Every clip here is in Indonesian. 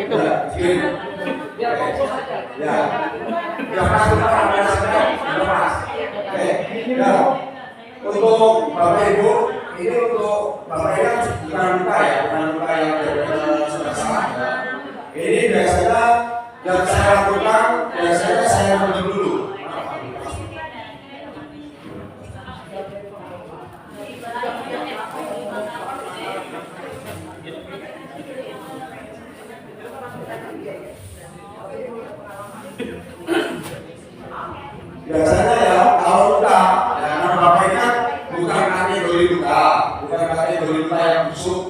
itu. Ya, fokus aja. Ya. Ya, pas kita ada lepas. Oke. Ya. Untuk Bapak Ibu, ini untuk Bapak Ibu bukan luka ya, bukan luka yang selesai. Ini biasanya yang saya lakukan, biasanya saya ambil dulu. Biasanya ya kalau luka, ya karena Bapak ini kan bukan kategori luka, bukan kategori luka yang busuk.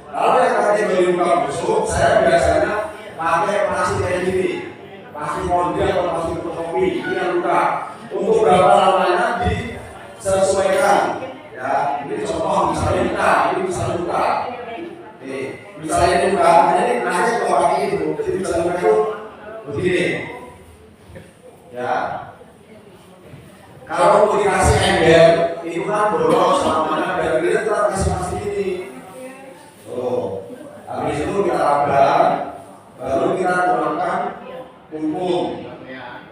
Kalau yang kategori luka busuk, saya biasanya pakai plastik kayak gini, plastik mondi atau plastik kopi, ini yang luka. Untuk berapa lamanya disesuaikan. Ya, ini contoh misalnya luka, ini misalnya luka. Nih, misalnya ini luka, ini nanti kalau pakai itu, jadi misalnya luka itu begini. Ya. Kalau mau dikasih ember, itu kan boros sama mana biar kita kasih plastik ini. Oh, habis itu kita tabrak, baru kita tuangkan punggung.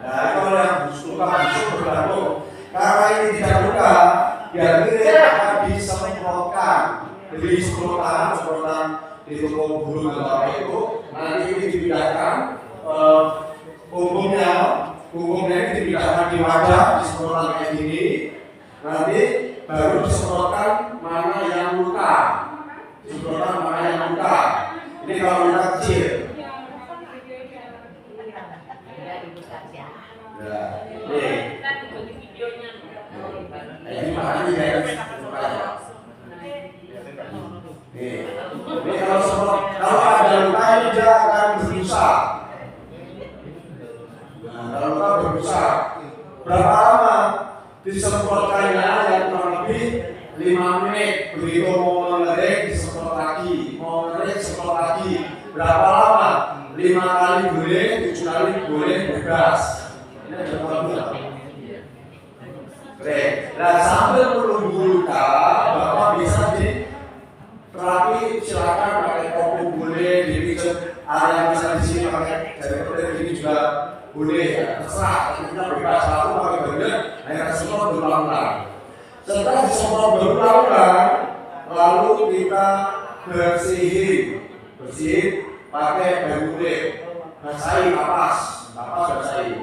Nah, kalau yang luka busuk bergantung. Karena ini tidak luka, biar ini akan disemprotkan. Jadi semprotan di toko bulu atau apa itu, nanti ini dipindahkan punggungnya ini dipindahkan di wadah, disemprotkan kayak gini. Nanti baru disemprotkan mana yang luka. Disemprotkan mana yang luka. Ini kalau luka kecil. Ya, ini. Ini mana ini ya? Ini kalau ada luka ini dia akan berbusa. Kalau luka berbusa, berapa lama disemprotkannya? Yang kurang lebih 5 menit. Begitu mau mengering disemprot lagi, mau mengering semprot lagi. Berapa lama? 5 kali boleh, 7 kali boleh bebas. Ini ada berapa? Oke. Nah, sambil menunggu luka, Bapak bisa diterapi. Silakan pakai kopi boleh, dipijat area bisa di sini pakai jari petir ini juga boleh ya, terserah. Kita bebas satu pakai benar, hanya disemprot berulang-ulang. Setelah disemprot berulang-ulang, lalu kita bersihin pakai bahan kulit, basahi kapas basahi.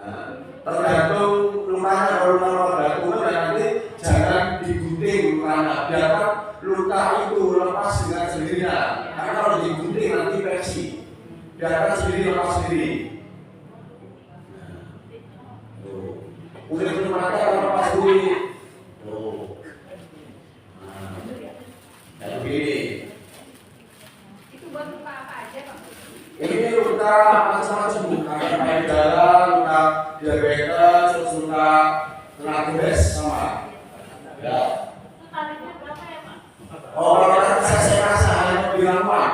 Nah, tergantung lukanya. Kalau luka batu nanti jangan digunting lukanya, biarkan luka itu lepas dengan sendirinya. Karena kalau digunting nanti infeksi. Biarkan sendiri lepas sendiri. Kulit mata lepas dulu. Kayak begini. Itu buat luka apa aja, Pak? Ini luka macam-macam, luka payudara, luka diabetes, luka kena gores sama. Ya. Tarifnya berapa ya, Pak? Oh, kalau saya rasa hanya bilangan.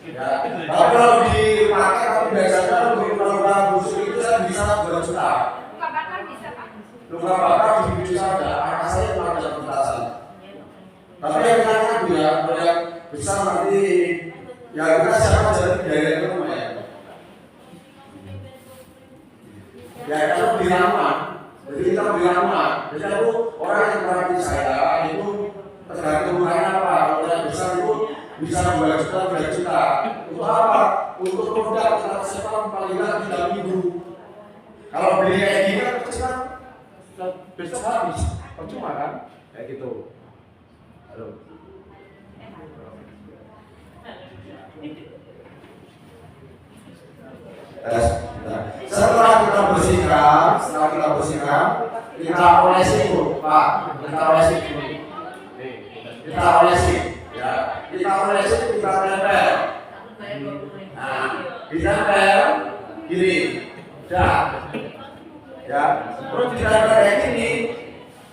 Ya. Tapi kalau dipakai, kalau biasanya untuk luka busuk itu saya bisa 2 juta. Luka bakar bisa, Pak? Luka bakar bisa ada, anak saya cuma ada pentasan. Tapi yang lainnya juga yang besar nanti ya kita siapa jadi biaya itu lumayan. Ya kalau bilangan, jadi kita bilangan. Jadi aku orang yang melatih saya itu tergantung lukanya apa. Kalau yang besar itu bisa 2 juta, 3 juta. Untuk apa? Untuk produk kita setor paling nggak 3 minggu. Kalau beli kayak gini kan kecil kan besok habis, percuma kan? Kayak gitu. Halo. Setelah kita bersihkan, kita olesi dulu, Pak. Kita olesi dulu. Kita olesi, ya. Kita olesi, kita tempel. Nah, ditempel gini, dah. Ya, terus ditempel kayak gini.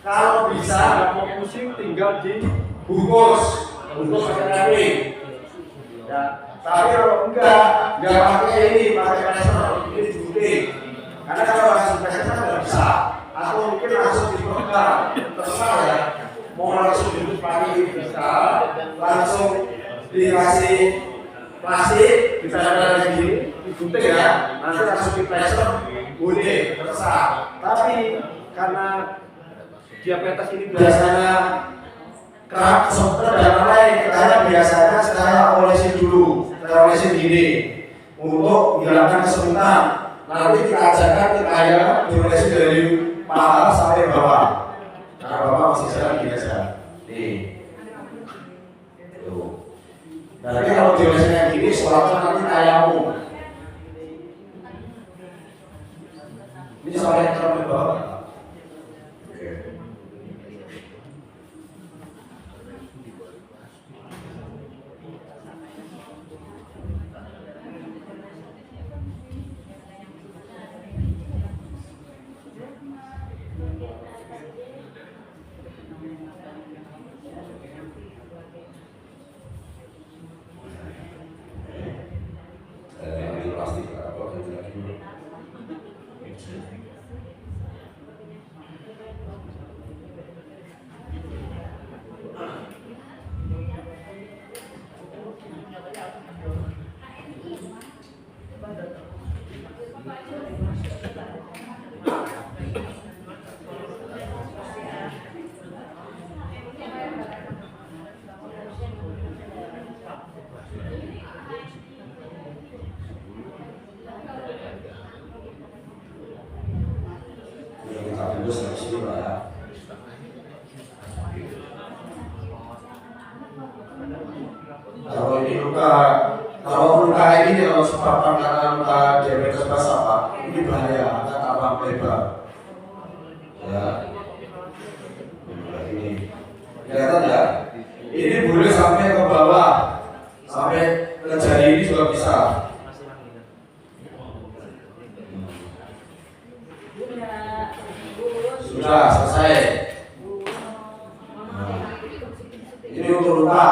Kalau bisa, mau pusing tinggal dibungkus pakai kain. Ya, tapi kalau enggak pakai ini, pakai plester, ini digunting. Karena kalau langsung plester nggak bisa, atau mungkin langsung dipegang, terserah ya. Mau langsung pakai ini bisa, langsung dikasih plastik ditempel kayak gini, digunting ya, nanti langsung diplester, gunting, terserah. Tapi karena diabetes ini biasanya kerak, sempet dan lain, saya biasanya saya olesin dulu, saya olesin gini untuk menghilangkan kesemutan. Nanti kita ajarkan kita diolesin dari paha sampai bawah. Nah, bapak masih jalan gini aja. Nih. Tuh. Nanti kalau diolesin kayak gini, suratnya nanti tayamu. Ini sampai ke bawah. Oke. Plastik apa lagi dulu. Kalau ini luka, kalau luka ini kalau sebabkan karena luka diabetes kelas apa, ini bahaya, akan tambah lebar. Ya, ini kelihatan ya. Ini boleh sampai ke bawah, sampai ke jari ini juga bisa. Sudah selesai. Ini untuk luka.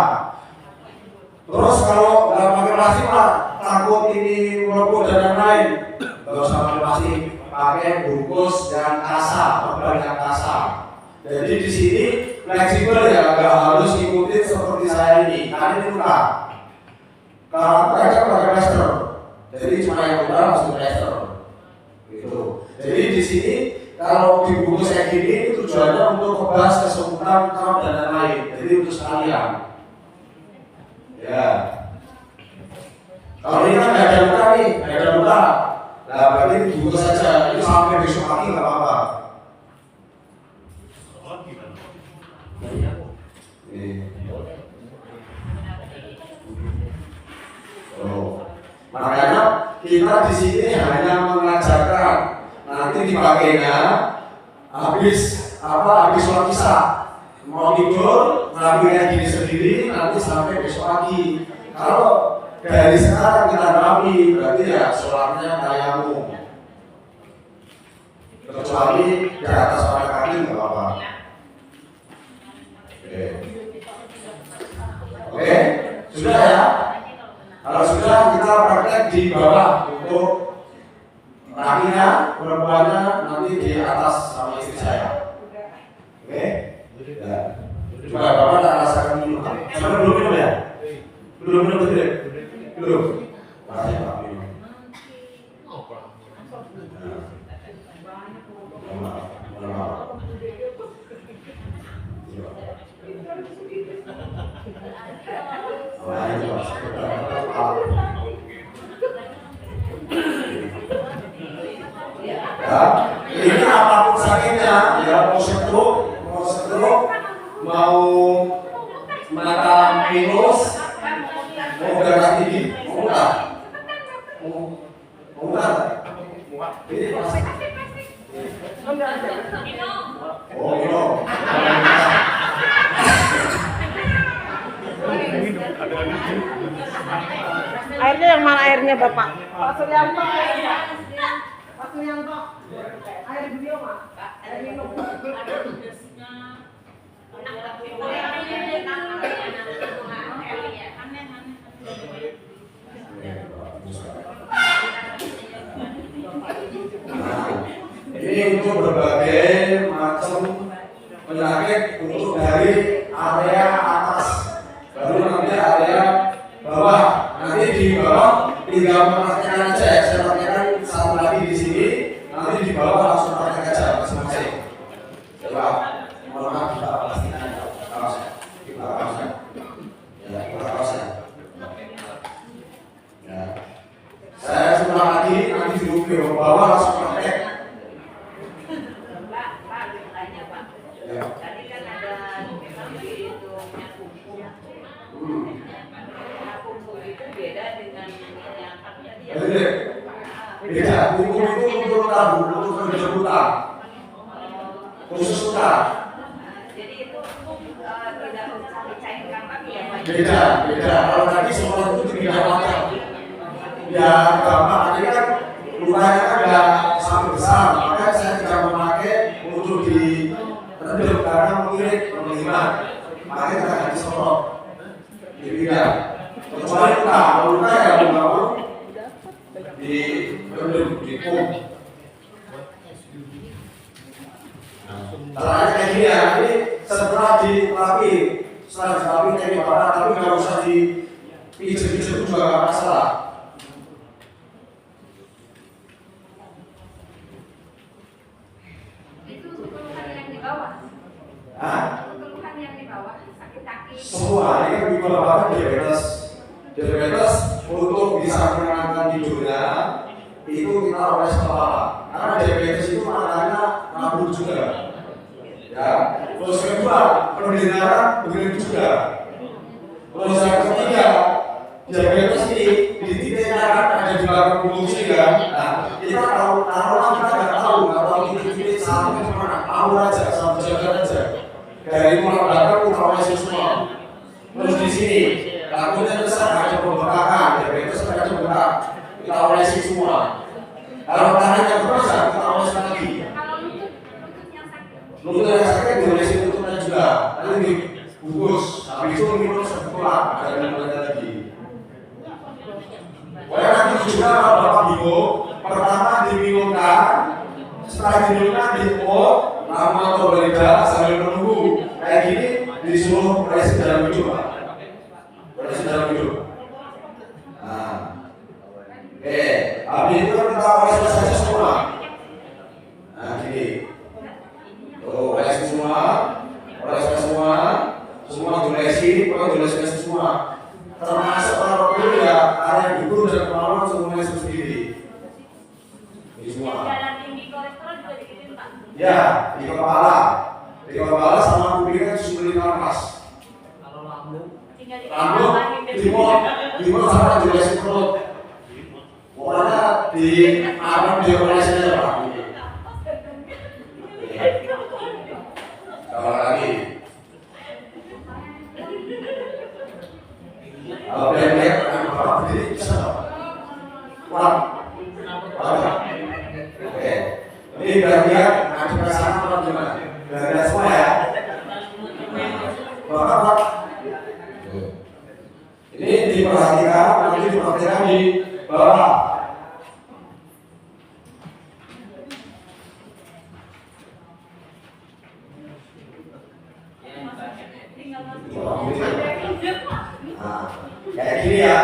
Terus kalau nggak pakai plastik lah, takut ini merokok dan yang lain, nggak usah pakai plastik, pakai bungkus yang kasar, perban yang kasar. Jadi di sini fleksibel ya, nggak harus ikutin seperti saya ini. Karena ini luka. Kalau mereka pakai plester, jadi cuma yang luka langsung plester. Gitu. Jadi di sini kalau dibungkus kayak gini tujuannya untuk kebas, kesemutan, kram dan lain-lain. Jadi untuk sekalian. Ya. Kalau ini kan nggak ada luka nih, nggak ada luka. Nah berarti dibungkus saja. Ini sampai besok pagi nggak apa-apa. Oh. Makanya kita di sini hanya mengajarkan. Nanti dipakainya habis sholat isya. Mau tidur, ngelakuin gini sendiri, nanti sampai besok pagi. Kalau dari sekarang kita rapi, berarti ya sholatnya tayamum. Kecuali di atas pada kaki nggak apa-apa. Oke, sudah ya. Kalau sudah kita praktek di bawah untuk kakinya, perempuannya nanti di atas sama istri saya. Oke. Ya. Coba Bapak tak rasakan dulu. Sampai belum minum ya? Belum minum betul? Belum. Makasih Pak minum. Ya, ini apapun sakitnya, ya mau stroke, mau mata minus, mau darah tinggi, mau enggak? Mau enggak? Ini pasti. Oh, minum. Airnya yang mana airnya Bapak? Pak Suryanto airnya. Pak Suryanto. Air beliau Pak. Air minum. Ini untuk berbagai macam penyakit untuk dari area atas, baru nanti area bawah. Nanti di bawah tinggal mempraktekkan aja ya. Saya praktekkan satu lagi di sini. Nanti di bawah langsung praktek aja masing-masing. Coba, mohon maaf kita pastikan kaos ya. Kita kaos ya. Ya, kita kaos ya. Ya. Saya sudah lagi nanti di bawah langsung praktek. Pak, bertanya Pak. Ya. Tadi kan ada memang itu kumpul. Kumpul itu beda dengan yang tadi ya. Beda, kumpul itu untuk tabu, untuk kerja utang. Khusus utang. Jadi itu tidak usah dicairkan lagi ya Pak. Beda. Kalau tadi semua itu tidak macam. Ya gampang, tadi kan lukanya kan nggak sampai besar, makanya saya tidak memakai untuk direndam karena mengirit pengiriman. Makanya kita ganti semprot. Tidak. Kecuali luka, kalau luka ya mau direndam, dipum. Caranya kayak gini ya, ini setelah diterapi teknik bapak, tapi nggak usah dipijat-pijat juga nggak masalah. Itu untuk keluhan yang di bawah. Hah? Untuk keluhan yang di bawah, sakit kaki. Semua ini kan bapak diabetes untuk bisa menenangkan tidurnya itu kita oles kepala karena diabetes itu makanya nabung juga ya. Terus kedua pendengaran begitu juga. Terus yang ketiga diabetes ini di titiknya kan ada di belakang punggung sini kan. Nah kita tahu kita nggak tahu titik-titik sampai kemana, tahu aja sama jaga aja dari mulai belakang kita oles semua. Terus di sini takutnya besar ada pembekakan, diabetes ada pembekak, kita olesi semua. Kalau tangannya berasa kita olesi lagi. Kalau lutut yang sakit. Lutut yang sakit diolesi lututnya juga, nanti dibungkus. Habis itu minum sepulang, ada yang lagi. Pokoknya nanti juga kalau bapak bingung, pertama diminumkan, setelah diminumkan diemut, lama atau berida sambil menunggu. Kayak gini disuruh olesi dalam hidup, Pak. Olesi dalam hidup. Nah, habis itu kita olesi saja semua. Nah, gini. Tuh, olesi semua diolesi, semua. Termasuk kalau perlu ya area dulu dan kemaluan semuanya sendiri. Ini semua. Darah tinggi kolesterol juga dikirim Pak. Ya, di kepala sama kupingnya disuruh nafas. Tinggal Rambut dimot sama diolesi perut. Pokoknya di arm diolesi aja Pak. Kalau lagi, kalau lihat Bapak berdiri bisa kuat. Oke, ini biar lihat ada perasaan apa gimana? Biar lihat semua ya. Bapak, ini diperhatikan, nanti diperhatikan di bawah. Nah, kayak gini ya.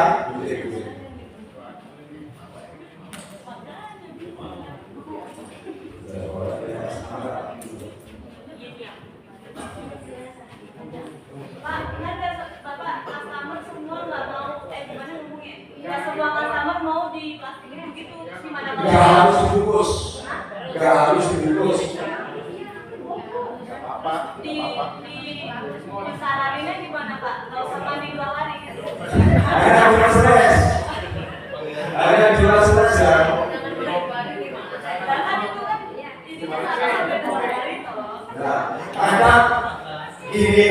Pak, ada Bapak customer semua nggak mau gimana ngomongnya? Ya semua customer mau diplastikin begitu terus gimana? Gak harus dibungkus. Saraninnya gimana Pak? Nggak usah mandi 2 hari gitu. Ada yang jual stres ya. Bahkan itu kan isinya sampai 2 hari toh. Nah, kadang ini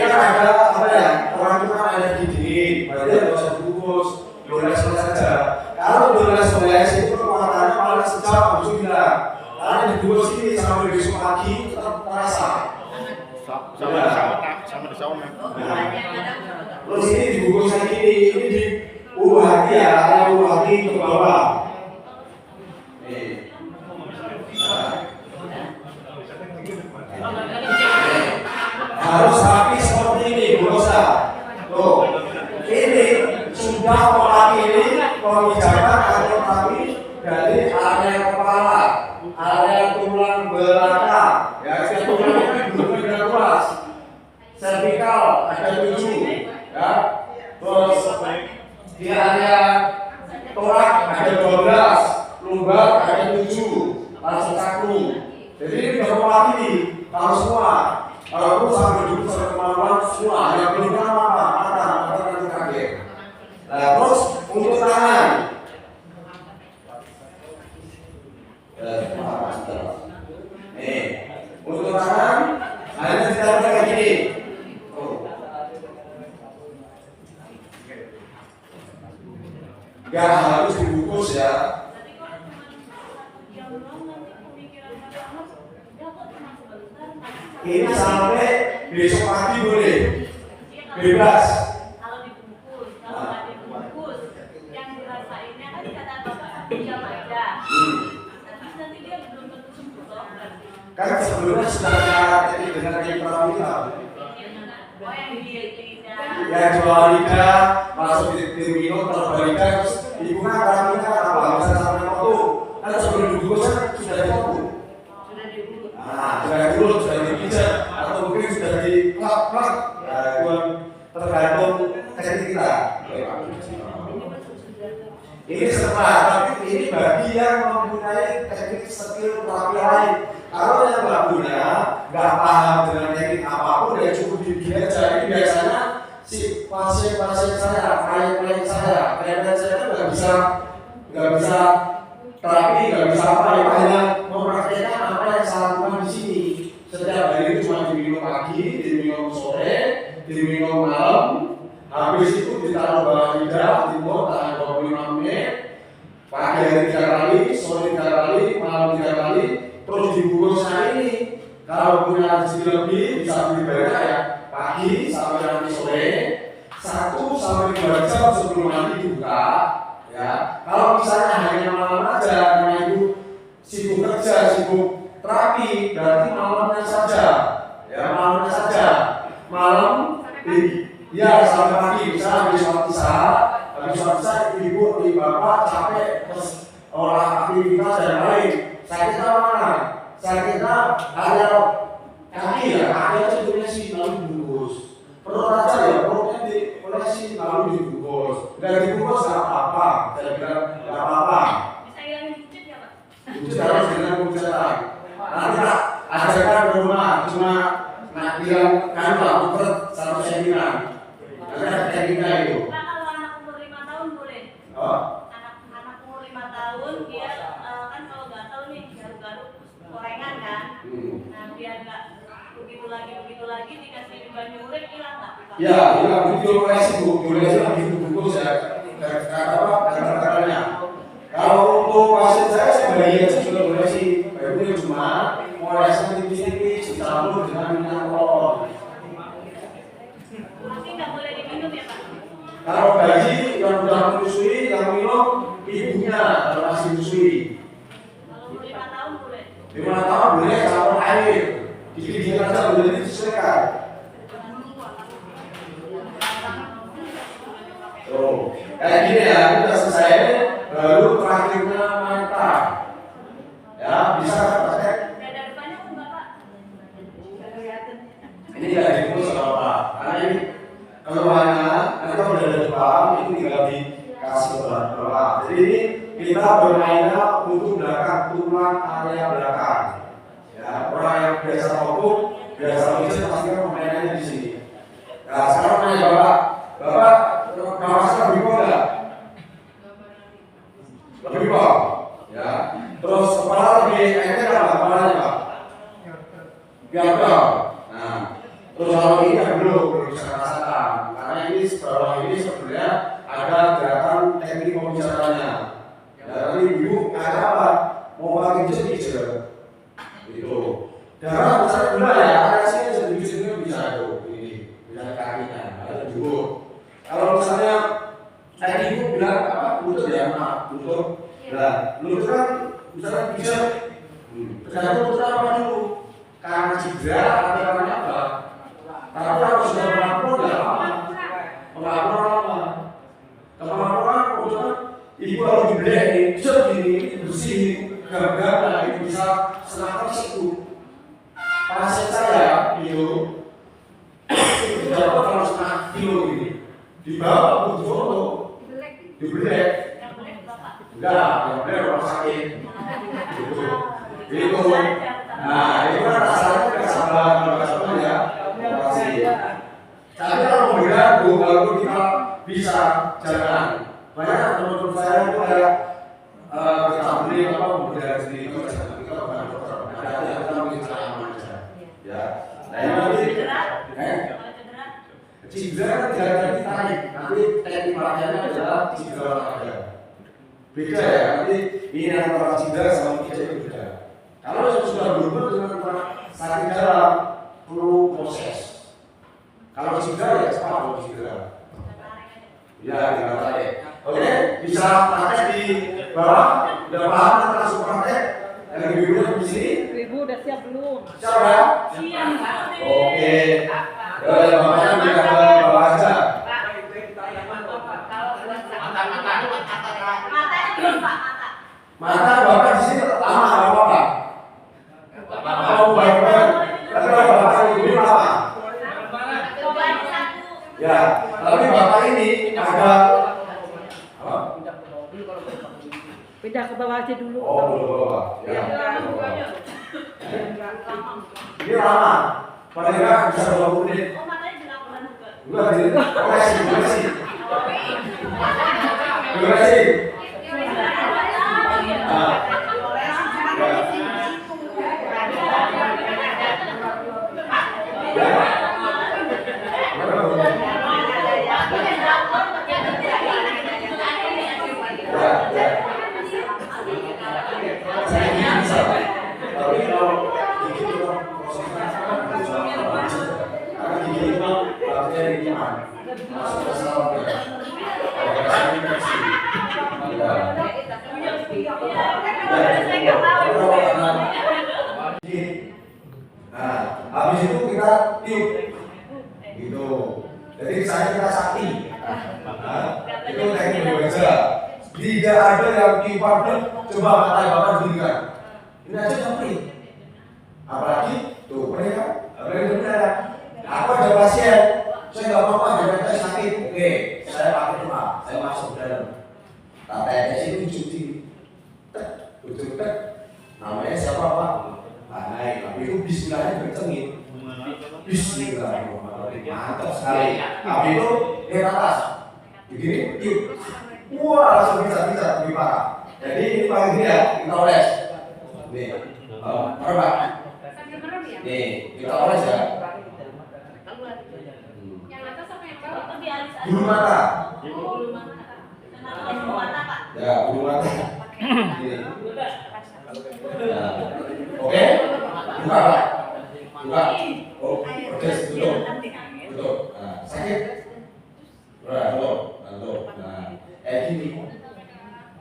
kan ada apa ya? Orang itu kan ada dingin, berarti nggak usah dibungkus, doles saja. Kalau doles itu kekuatannya malah sejam habis itu hilang. Karena dibungkus ini sampai besok pagi tetap terasa. Sama di sauna. Terus ini dibungkus lagi ini di ulu hati ya, ada ulu hati ke bawah. Nih. Harus rapi seperti ini, Bu Rosa. Tuh, ini sudah mewakili pemijakan atau kami dari area kepala, area tulang belakang, ya tulang ini belum tidak luas, cervical ada 7, ya, terus di area torak ada 12, lumbar ada 7, langsung satu. Jadi ini sudah mewakili kalau semua, kalau perlu sampai dulu sampai kemana semua, yang belum apa nanti kaget. Nah, terus untuk tangan, nih, untuk tangan hanya kita kayak gini. Gak harus dibungkus ya. Ini sampai besok pagi boleh, bebas. Kalau dibungkus, kalau nggak dibungkus, yang dirasainnya kan kata bapak dia aja. Tapi nanti dia belum tentu sembuh loh. Kan sebelumnya sudah ada dengan kita. Oh yang di lidah. Ya jual lidah, masuk di minum terus lidah, terus ibu kan karantina apa bisa sampai waktu. Kan sebelum dibungkus kan sudah dipotong. Sudah dulu sudah dipijat atau mungkin sudah diklap-klap. Tergantung teknik kita. Ini serba, tapi ini bagi yang mempunyai teknik skill terapi lain. Kalau yang nggak punya, nggak paham dengan teknik apapun, ya cukup dibikin aja. Ini biasanya si pasien-pasien saya, klien saya nggak bisa terapi, nggak bisa apa ya, hanya mempraktekkan apa yang saya lakukan di sini. Setiap hari itu cuma diminum pagi, diminum sore, diminum malam. Habis itu ditaruh bawah lidah, timur tahan 25 menit. Pagi hari 3 kali, sore 3 kali, malam 3 kali. Terus dibungkus. Nah ini kalau punya rezeki lebih bisa beli banyak ya. Pagi sampai nanti sore, 1 sampai 2 jam sebelum nanti dibuka. Ya, kalau misalnya hanya malam aja, karena ibu sibuk kerja, sibuk terapi, berarti malamnya saja. Ya, malamnya saja. Malam, ya sampai pagi, misalnya habis sholat isya, ibu, bapak capek, terus olah aktivitas dan lain. Sakitnya mana? Sakitnya area kaki ya, kaki aja diolesin lalu dibungkus. Perut aja ya, perutnya diolesin lalu dibungkus. Nggak dibungkus nggak apa-apa, saya bilang nggak apa-apa. Bisa hilangin buncit nggak pak? Buncit harus dengan buncatan. Nanti tak ajarkan ke rumah, cuma bilang kan lah, ukur 1 sentimeter. Nanti ada tekniknya itu. Nah kalau anak umur 5 tahun boleh? Oh. Anak umur 5 tahun dia kan kalau gatal nih garuk-garuk korengan kan. Nah biar nggak begitu lagi dikasih banyu urip hilang nggak? Ya, hilang itu olesi bu, olesi lagi bungkus ya. Kata-katanya. Kalau untuk pasien saya bayi aja juga olesi, bayi itu cuma olesnya tipis-tipis dicampur dengan minyak telur. Tapi nggak boleh diminum ya pak? Kalau bayi yang sudah menyusui, yang minum ibunya kalau masih menyusui. Kalau umur 5 tahun boleh? 5 tahun boleh campur air, dikit-dikit aja boleh disesuaikan. Oh, kayak gini ya, kita selesai, baru terakhirnya mata. Ya, bisa pakai. Dada depannya kan bapak? Nggak kelihatan. Ini nggak dibungkus apa-apa, karena ini keluarnya, nanti kalau udah ada depan, itu tinggal dikasih ke bawah. Jadi ini kita bermainnya untuk belakang, tulang area belakang. Ya, orang yang biasa ngopuk, biasa pijat pasti kan permainannya di sini. Nah, sekarang nanya bapak kawasan lebih kok enggak? Lebih kok? Ya. Terus kepala lebih encer apa kepalanya pak? Gagal. Nah, terus kalau ini kan belum bisa rasakan, karena ini bawah ini sebenarnya ada gerakan teknik pembicaranya. Ya, nanti ibu kayak apa? Mau pakai jejak itu. Darah misalnya gula ya, ada sini sedikit bisa tuh, ini bisa kakinya, ada juga. Kalau misalnya tadi ibu bilang apa? Lutut ya, maaf, lutut. Nah, lutut kan misalnya bisa. Tergantung lutut apa dulu? Karena cedera atau karena apa? Tapi kalau sudah melapor nggak apa? Melapor apa? Kalau Ibu kalau dibeli ini, bisa begini, bersih, gara-gara itu bisa serahkan situ. Pasien saya itu dapat kalau setengah kilo ini, dibawa ke Solo, dibeli. Enggak, yang beli orang sakit. Itu. Nah, itu kan rasanya kesabaran ya. Tapi kalau mau diganggu, baru kita bisa jalan. Banyak teman-teman saya itu kayak kita beli apa budaya sendiri itu kita bukan dokter. Ada kita mungkin cara aja. Ya. Nah ini nanti cedera kan tidak ada ditarik, nanti teknik pelatihannya adalah cedera olahraga. Beda ya, nanti ini antara cedera sama kita itu beda. Kalau sudah berubah dengan sakit dalam perlu proses. Kalau cedera ya cepat kalau cedera. Ya, tinggal tarik. Oke, bisa praktek di bawah, udah paham kan langsung praktek. Yang ibu di sini. Ibu udah siap belum? Siap ya? Siap. Oke. Ya, bapaknya bilang ke bawah aja. Matanya belum Pak, Mata bapak di sini lama nggak apa-apa. Kalau baik-baik, tapi kalau bapak ibu lama. Cobain satu. Ya, tapi bapak ini ada. Pindah ke bawah aja dulu. Oh, belum bawa. Ya. Enggak. Ini lama. Paling nggak bisa 20 menit. Oh, matanya dilakukan juga. Enggak, durasi. Durasi. Nah, habis itu kita tiup, gitu. Jadi kita sakti. Nah, itu teknik berbeda. Tidak ada yang tiupan coba mata bapak dirikan. Ini aja nyampe. Apalagi tuh mereka, apalagi benar. Aku ada pasien, saya nggak apa-apa, jangan saya sakit. Oke, saya pakai doa, saya masuk dalam. Tak tetes itu cuci, ujung tek. Namanya siapa Pak? Naik, tapi itu bismillahnya bercengin. Bismillahirrahmanirrahim. Mantap sekali. Tapi itu di atas, begini, tiup. Wah, langsung bisa lebih parah. Jadi ini paling gini ya, kita oles. Nih, Pak. Nih, kita oles ya. Yang atas apa yang bawah? Lebih alis aja. Bulu mata. Bulu mata. Kenapa bulu mata, Pak? Ya, bulu mata. Nih. Nah. Oke, buka Pak. Buka. Oh, oke, tutup. Tutup. Nah, sakit. Tutup. Nah, gini.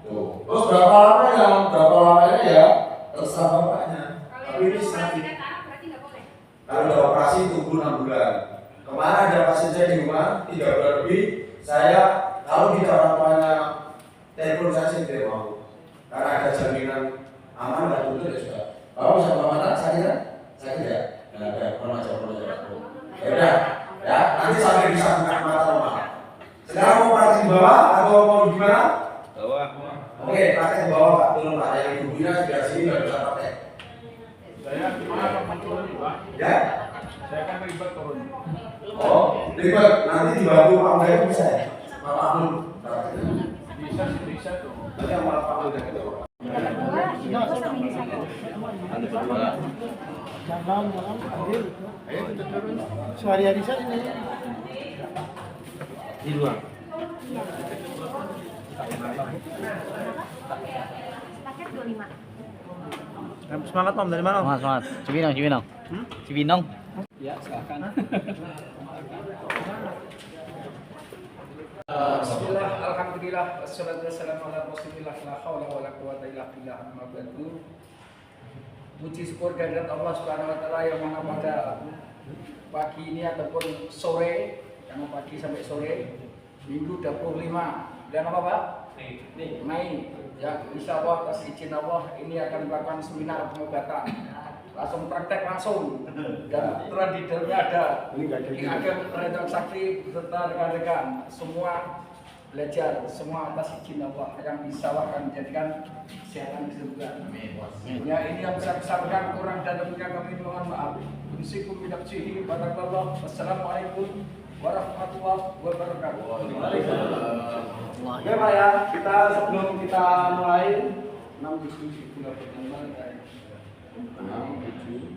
Tuh. Terus berapa lamanya ya? Terserah bapaknya. Tapi ini sakit. Kalau udah operasi tunggu 6 bulan. Kemarin ada pasien saya di rumah 3 bulan lebih. Saya kalau tidak orang tuanya telepon saya sih tidak mau. Karena ada jaminan aman dan tutup ya sudah. Kalau sama mata sakit kan? Sakit ya? Nah, udah, pernah aja. Ya udah, ya nanti sampai bisa buka mata rumah. Sekarang mau praktek di bawah atau mau gimana? Bawah. Oke, praktek di bawah Pak. Tolong Pak, yang ibu Bina sudah sini nggak bisa praktek. Saya gimana Pak turun Pak? Ya? Saya kan ribet turun. Oh, ribet. Nanti dibantu Pak Uday bisa ya? Pak Abdul. Bisa tuh. Nanti sama Pak Uday gitu. Jangan ambil. Ayo kita turun. Sehari-hari saja ini. Di luar. Paket 25. Semangat Om, dari mana? Semangat. Cibinong. Cibinong. Ya, silakan. Bismillah, alhamdulillah, wassalatu wassalamu ala rasulillah, la haula wala quwata illa billah, amma ba'du. Puji syukur kehadirat Allah Subhanahu wa taala yang mana pada pagi ini ataupun sore, karena pagi sampai sore, Minggu 25 dan apa Pak? Mei ya, insya Allah atas izin Allah ini akan melakukan seminar pengobatan, langsung praktek langsung, dan kebetulan di dalamnya ada rekan saksi beserta rekan-rekan semua belajar semua atas izin Allah yang bisa akan menjadikan kesehatan kesembuhan. Ya, ini yang saya sampaikan, kurang dan lebihnya kami mohon maaf. Bismillahirrahmanirrahim. Minaqsihi barakallah. Wassalamualaikum warahmatullahi wabarakatuh. Oke Pak ya, kita sebelum kita mulai 6 7 bulan pertama tadi 6 7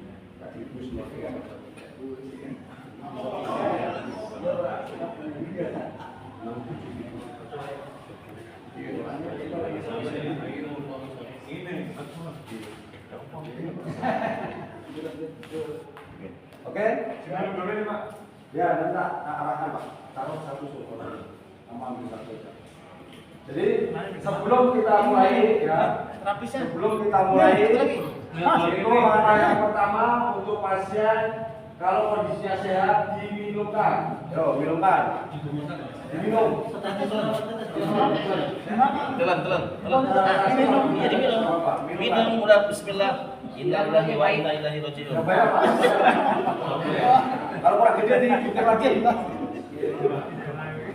Oke, silakan dulu nih Pak. Ya, nanti tak arahkan Pak. Taruh satu soal lagi. Ambil satu aja. Jadi sebelum kita mulai ya, sebelum kita mulai itu mana yang pertama untuk pasien kalau kondisinya sehat diminumkan. Yo, minumkan. Diminum. Telan. Minum udah bismillah. Innalillahi wa inna ilaihi raji'un. Kalau kurang gede dihidupkan lagi.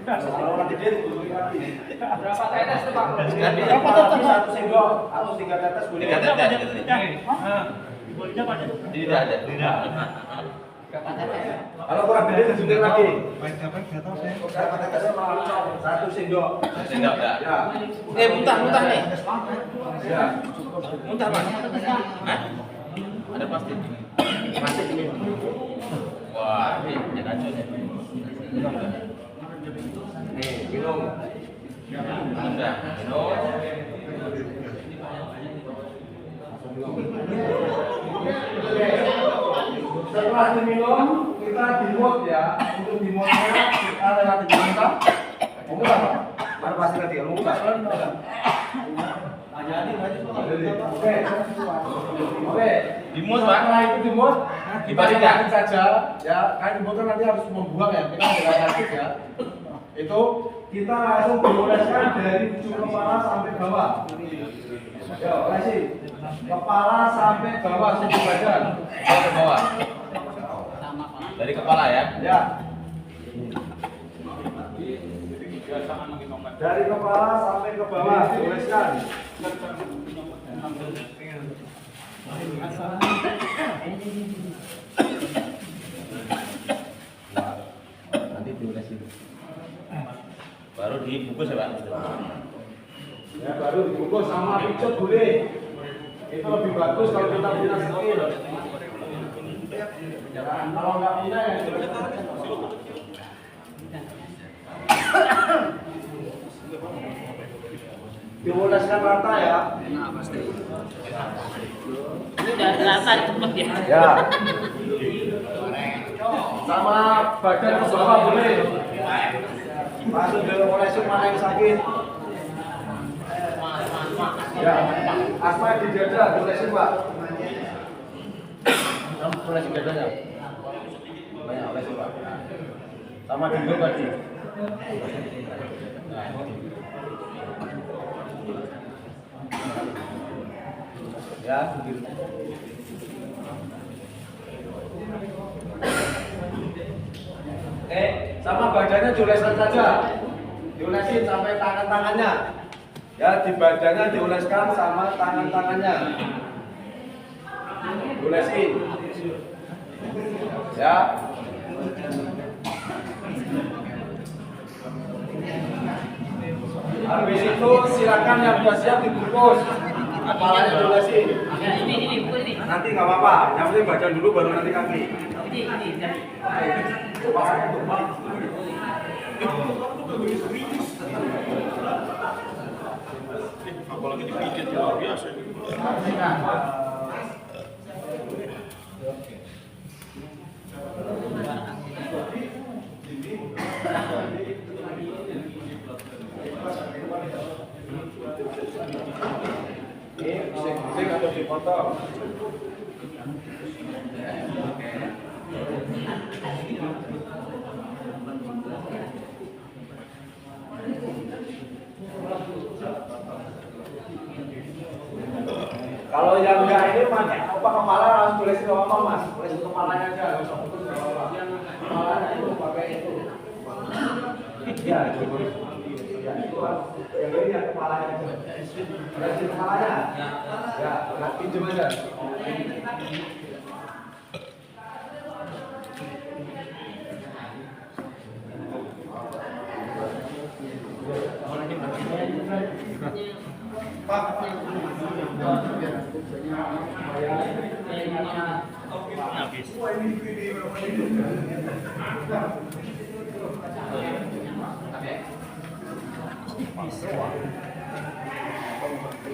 Kalau orang gede dihidupkan lagi. Berapa tetes tuh Pak? Berapa tetes? 1 sendok atau 3 tetes boleh. 3 tetes. Tidak ada. Kalau kurang gede dihidupkan lagi. Berapa tetes? 1 sendok. Sendok enggak? Ya. Muntah nih. Ya. Muntah Mas. Hah? Ada plastik. Masih ini. Wah, ini kacau nih. Nih, minum. Udah, minum. Setelah diminum, kita dimut ya. Untuk dimutnya kita lewati muntah. Muntah apa? Mana pasti nanti kalau muntah. Oke. Dimut, Pak. Setelah itu dimut, kita Dibalik, lihatin saja. Ya, kan dimut kan nanti harus membuang ya. Kita tidak sakit ya. Itu kita langsung dioleskan dari ujung kepala sampai bawah. Ya, olesi. Kepala sampai bawah seluruh badan. Ke bawah. Dari kepala ya. Ya. Dari kepala sampai ke bawah dioleskan. Nanti diolesin. Baru dibungkus ya, Pak. Ya, baru dibungkus sama picut boleh. Itu lebih bagus kalau kita punya skill. Ya, kalau nggak punya ya dioleskan rata ya. Nah, pasti. Ini udah terasa di tempat ya. Ya. Sama badan ke bawah boleh. Langsung diolesin mana yang sakit. Ya. Asma di dada diolesin Pak. Kamu olesin dadanya. Banyak olesin, Pak. Sama di hidung tadi. Ya, begitu. Sama badannya dioleskan saja. Diolesin sampai tangan-tangannya. Ya, di badannya dioleskan sama tangan-tangannya. Diolesin. Ya. Habis itu silakan yang sudah siap dibungkus. Kepalanya diolesin. Ya, ini buku ini. Nanti nggak apa-apa. Yang penting badan dulu baru nanti kaki. Ini. Apalagi dipijit luar biasa. Ini bising-bising atau dipotong. Kalau yang enggak ini mah apa kepala harus tulisin apa mas? Tulisin kepalanya aja, nggak usah putus nggak apa-apa. Kepalanya itu pakai itu. Ya, itu. Ya, itu harus yang ini yang kepalanya aja. Tulisin kepalanya. Ya, pinjam aja.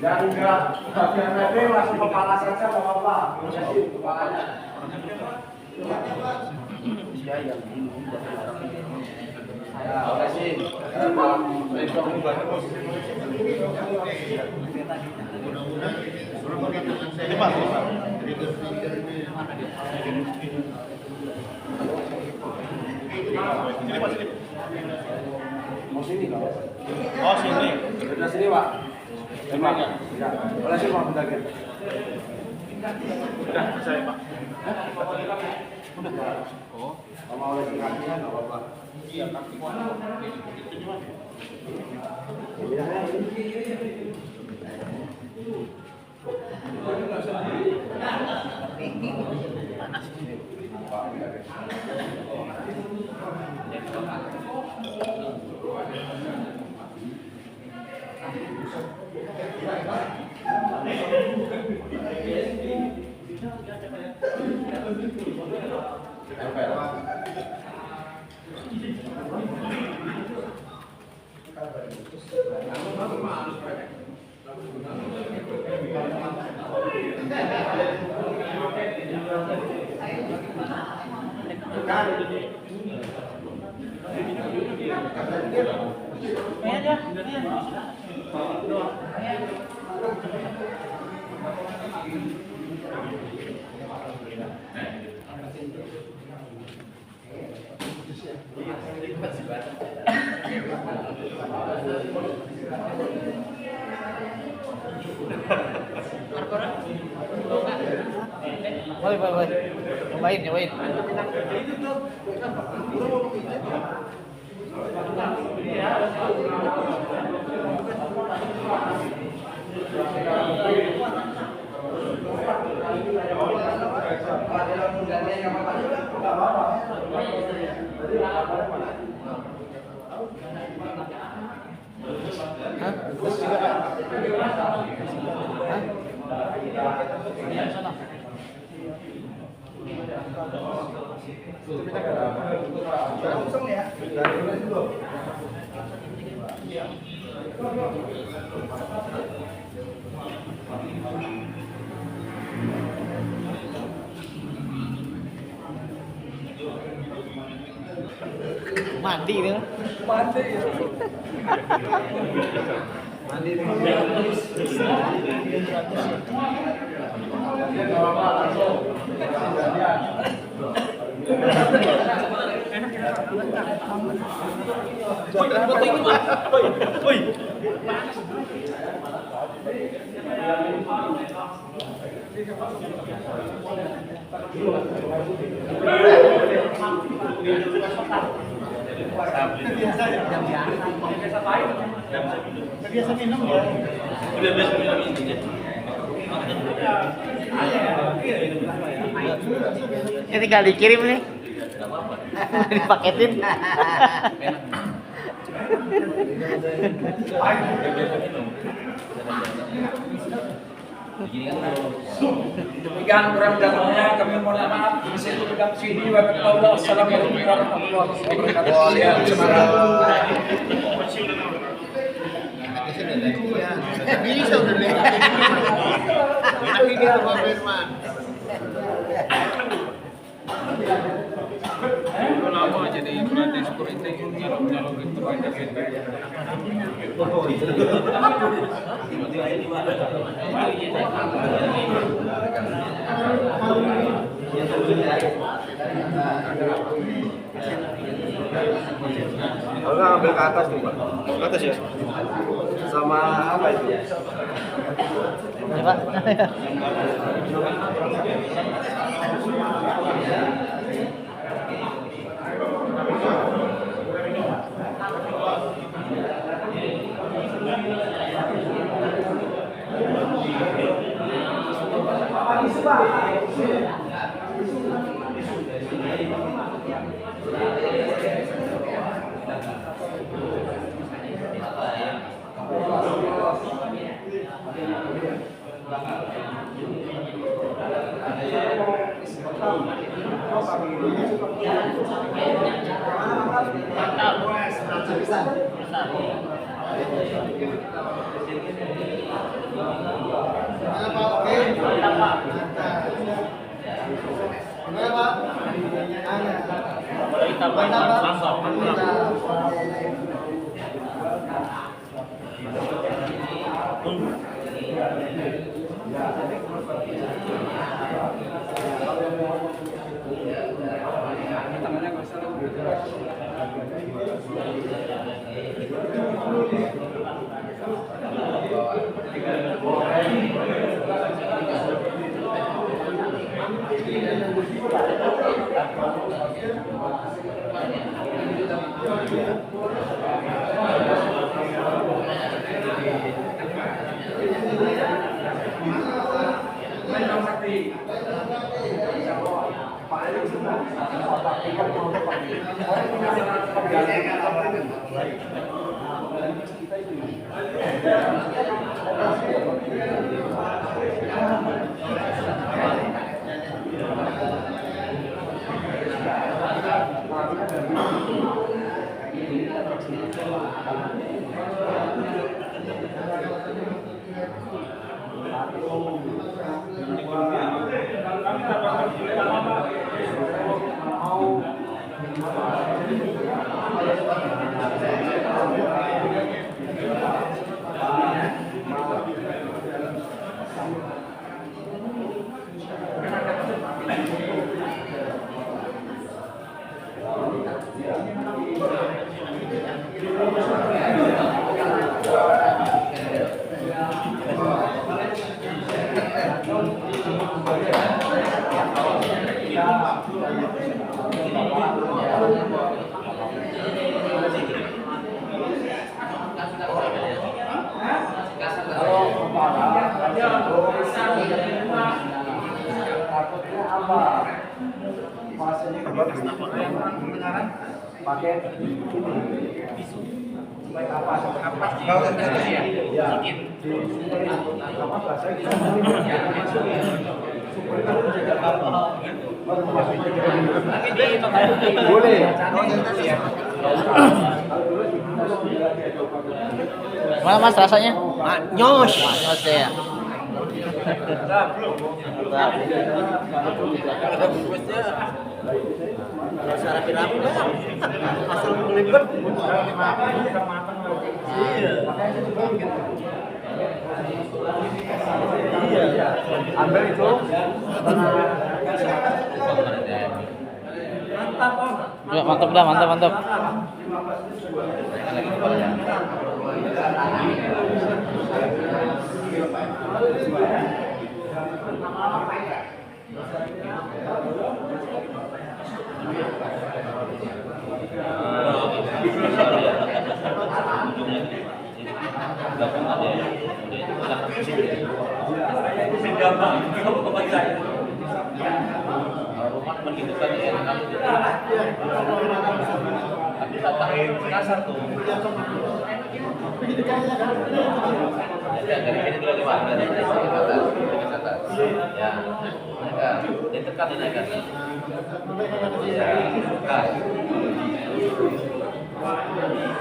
Dan enggak bagian level langsung kepala saja mau apa? Kasih kepalanya. Iya yang ini. Ya, kasih. Mau sini nggak? Oh sini. Sudah sini pak. Gimana? Ya, boleh sih pak bentar. Udah saya Pak. Udah. Oh. Sama oleh si kakinya nggak apa-apa. Iya kaki. Woi. Nyobain. Mandi nih. Biasa minum ya. Udah biasa minum intinya. Ini tinggal dikirim nih. Dipaketin. Demikian kurang lebihnya kami mohon maaf. Assalamualaikum warahmatullahi wabarakatuh. Bisa udah deh. Tapi dia Pak Firman. Lama jadi pelatih sekuriti kalau gitu banyak gitu. Kalau nggak ambil ke atas nih Pak. Ke atas ya. Sama apa itu? Ya, Pak. Tangannya nggak salah. Mana Mas rasanya? Nyos. Nyos ya. Rasa rapi-rapi Bang. Asal melibet. Iya. Ambil itu. Ya, mantap dah, mantap.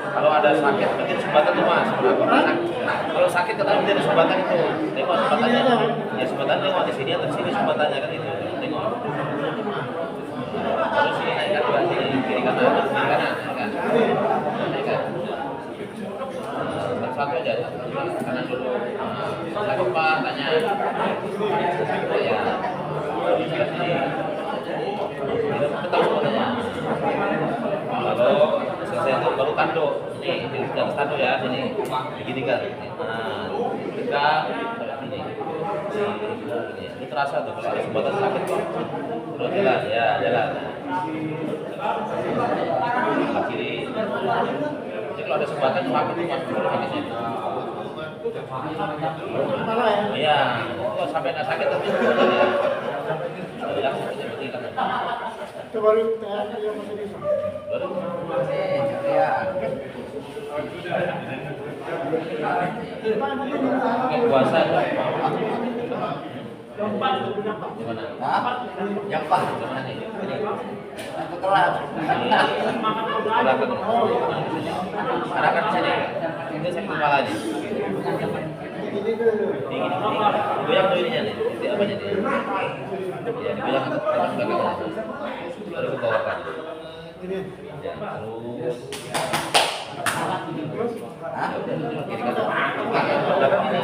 Kalau ada sakit mungkin sumbatan tuh Mas. Kalau sakit katanya menjadi sumbatan itu. Tengok sumbatannya. Ya sumbatan tengok di sini atau di sini sumbatannya kan itu. Tengok. Kalau sini naikkan juga sini kiri kanan, naikkan. Satu aja, kanan dulu. Lagi Pak tanya. Ya. Kita tahu semuanya. Halo, selesai itu baru tanduk. Ini di atas tanduk ya, ini begini kan. Nah, tegak sampai sini. Ini terasa tuh kalau ada sumbatan sakit kok. Terus jalan, ya jalan. Nah, kiri. Jadi kalau ada sumbatan sakit itu mas sakitnya. Iya, kalau sampai nggak sakit tapi ya. Baru yang masih di sana. Puasa Gimana? Yang pas. Aku telat. Karena kan sini itu sakit kepala aja. Dingin, goyang tuh ininya nih, di apanya nih? Ya, digoyang terus belakang. Baru ke bawahkan. Ya, terus. Hah? Kiri kan? Belakang ini.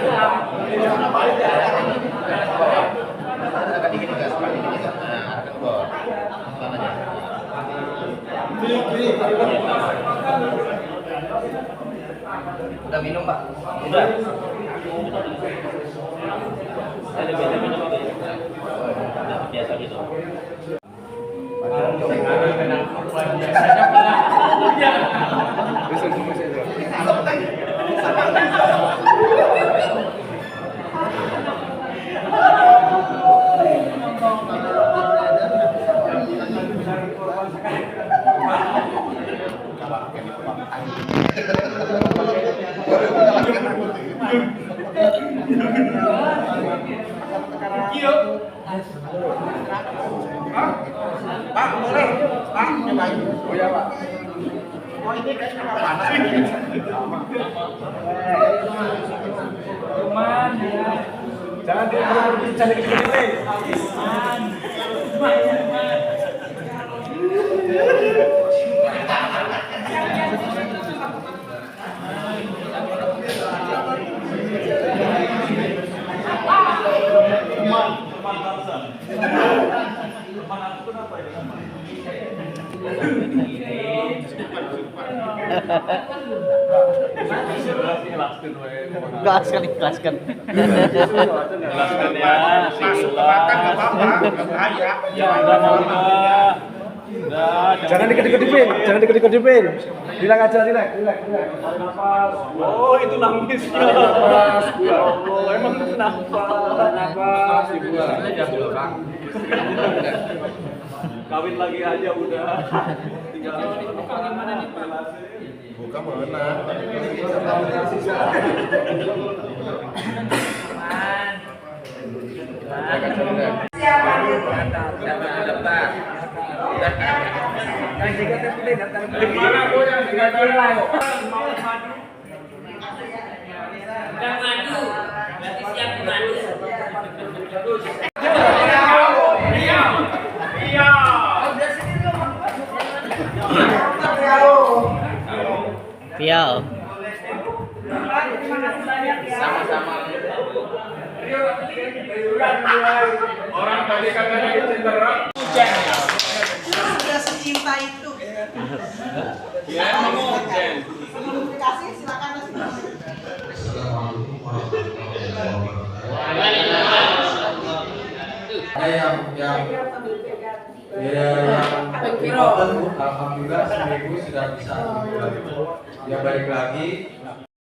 Agak dikit juga, seperti ini kan? Nah, arahkan ke bawah. Pelan aja. Udah minum, Pak? Udah. Ada biasa minum apa ya? Udah biasa gitu. Pak, boleh? Pak, nyobain. Oh ya, Pak. Oh, ini kayaknya panas. Cuman ya. Jangan dikit-dikit. Ikhlaskan, ikhlaskan. Jelaskan ya. Masuk ke mata nggak apa-apa. Jangan dikit-diketin, jangan dikit-diketin. Bilang aja, relax. Oh, itu nangisnya. Nafas, Ya Allah, emang kenapa? nafas, dibuang. Kawin lagi aja udah. Tinggal buka gimana nih, Pak? Buka mana? Udah madu, berarti siap madu. Pial. Sama-sama. Orang tadi katanya cenderung. Sudah secinta itu. Ya, emang hujan. Sebelum dikasih silakan Mas. Alhamdulillah seminggu sudah bisa ya balik lagi